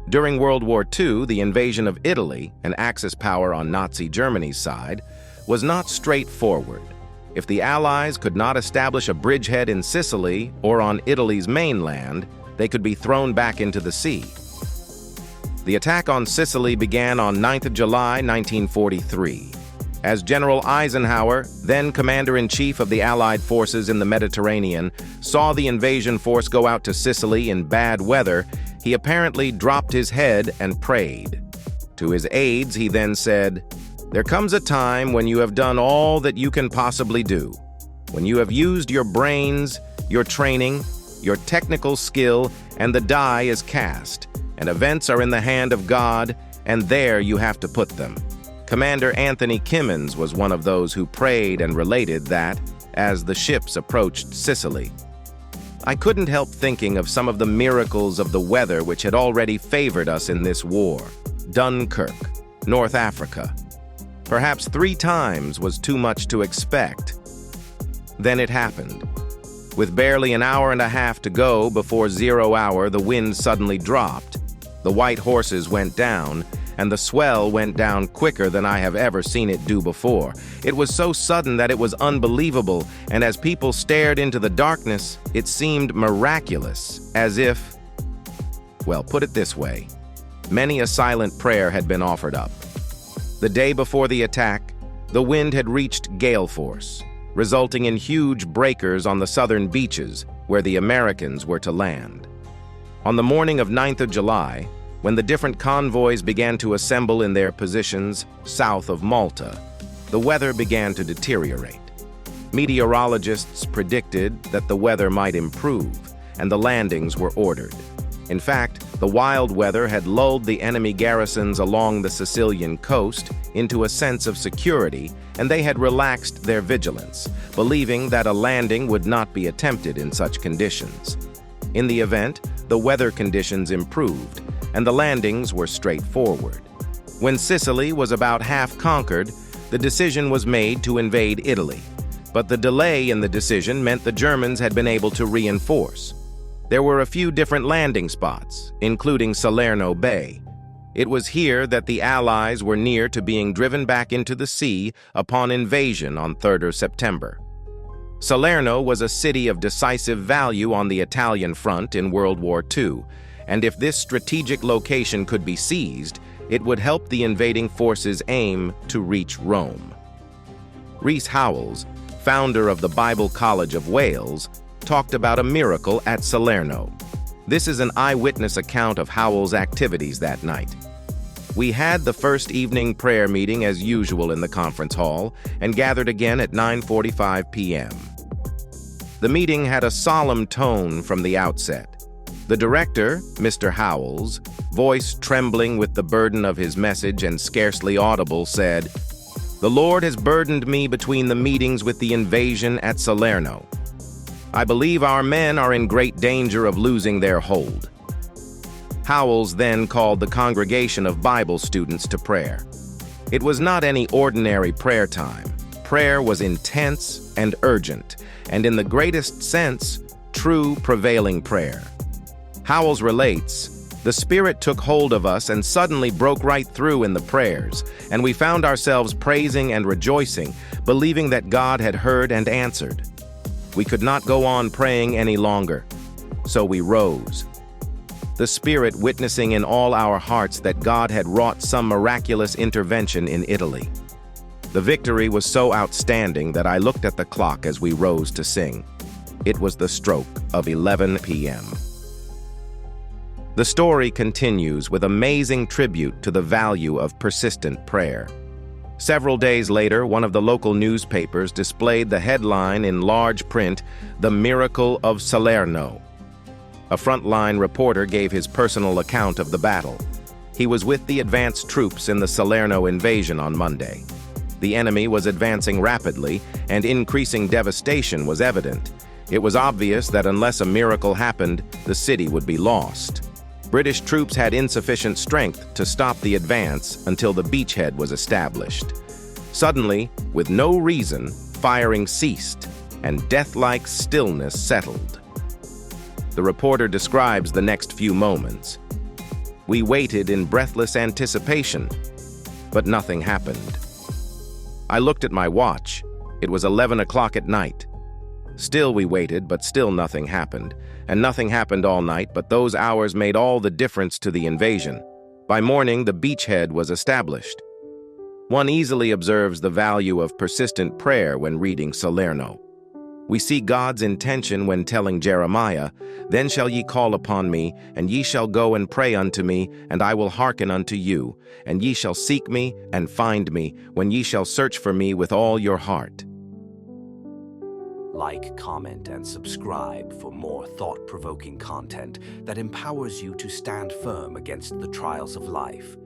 During World War II, the invasion of Italy, an Axis power on Nazi Germany's side, was not straightforward. If the Allies could not establish a bridgehead in Sicily or on Italy's mainland, they could be thrown back into the sea. The attack on Sicily began on 9th of July, 1943. As General Eisenhower, then Commander-in-Chief of the Allied forces in the Mediterranean, saw the invasion force go out to Sicily in bad weather, he apparently dropped his head and prayed. To his aides, he then said, "There comes a time when you have done all that you can possibly do, when you have used your brains, your training, your technical skill, and the die is cast, and events are in the hand of God, and there you have to put them." Commander Anthony Kimmins was one of those who prayed and related that, as the ships approached Sicily. I couldn't help thinking of some of the miracles of the weather which had already favored us in this war. Dunkirk, North Africa. Perhaps 3 times was too much to expect. Then it happened. With barely an hour and a half to go before 0 hour, the wind suddenly dropped. The white horses went down, and the swell went down quicker than I have ever seen it do before. It was so sudden that it was unbelievable, and as people stared into the darkness, it seemed miraculous, as if, well, put it this way, many a silent prayer had been offered up. The day before the attack, the wind had reached gale force, resulting in huge breakers on the southern beaches where the Americans were to land. On the morning of 9th of July, when the different convoys began to assemble in their positions south of Malta, the weather began to deteriorate. Meteorologists predicted that the weather might improve, and the landings were ordered. In fact, the wild weather had lulled the enemy garrisons along the Sicilian coast into a sense of security, and they had relaxed their vigilance, believing that a landing would not be attempted in such conditions. In the event, the weather conditions improved, and the landings were straightforward. When Sicily was about half conquered, the decision was made to invade Italy, but the delay in the decision meant the Germans had been able to reinforce. There were a few different landing spots, including Salerno Bay. It was here that the Allies were near to being driven back into the sea upon invasion on 3rd of September. Salerno was a city of decisive value on the Italian front in World War II, and if this strategic location could be seized, it would help the invading forces aim to reach Rome. Rees Howells, founder of the Bible College of Wales, talked about a miracle at Salerno. This is an eyewitness account of Howells' activities that night. "We had the first evening prayer meeting as usual in the conference hall and gathered again at 9:45 p.m. The meeting had a solemn tone from the outset. The director, Mr. Howells, voice trembling with the burden of his message and scarcely audible, said, 'The Lord has burdened me between the meetings with the invasion at Salerno. I believe our men are in great danger of losing their hold.' Howells then called the congregation of Bible students to prayer. It was not any ordinary prayer time. Prayer was intense and urgent, and in the greatest sense, true prevailing prayer. Howells relates, "The Spirit took hold of us and suddenly broke right through in the prayers, and we found ourselves praising and rejoicing, believing that God had heard and answered. We could not go on praying any longer, so we rose. The Spirit witnessing in all our hearts that God had wrought some miraculous intervention in Italy. The victory was so outstanding that I looked at the clock as we rose to sing. It was the stroke of 11 p.m. The story continues with amazing tribute to the value of persistent prayer. Several days later, one of the local newspapers displayed the headline in large print, "The Miracle of Salerno." A frontline reporter gave his personal account of the battle. He was with the advanced troops in the Salerno invasion on Monday. The enemy was advancing rapidly, and increasing devastation was evident. It was obvious that unless a miracle happened, the city would be lost. British troops had insufficient strength to stop the advance until the beachhead was established. Suddenly, with no reason, firing ceased, and death-like stillness settled. The reporter describes the next few moments. We waited in breathless anticipation, but nothing happened. I looked at my watch. It was 11 o'clock at night. Still we waited, but still nothing happened. And nothing happened all night, but those hours made all the difference to the invasion. By morning, the beachhead was established. One easily observes the value of persistent prayer when reading Salerno. We see God's intention when telling Jeremiah, "Then shall ye call upon me, and ye shall go and pray unto me, and I will hearken unto you, and ye shall seek me and find me, when ye shall search for me with all your heart." Like, comment, and subscribe for more thought-provoking content that empowers you to stand firm against the trials of life.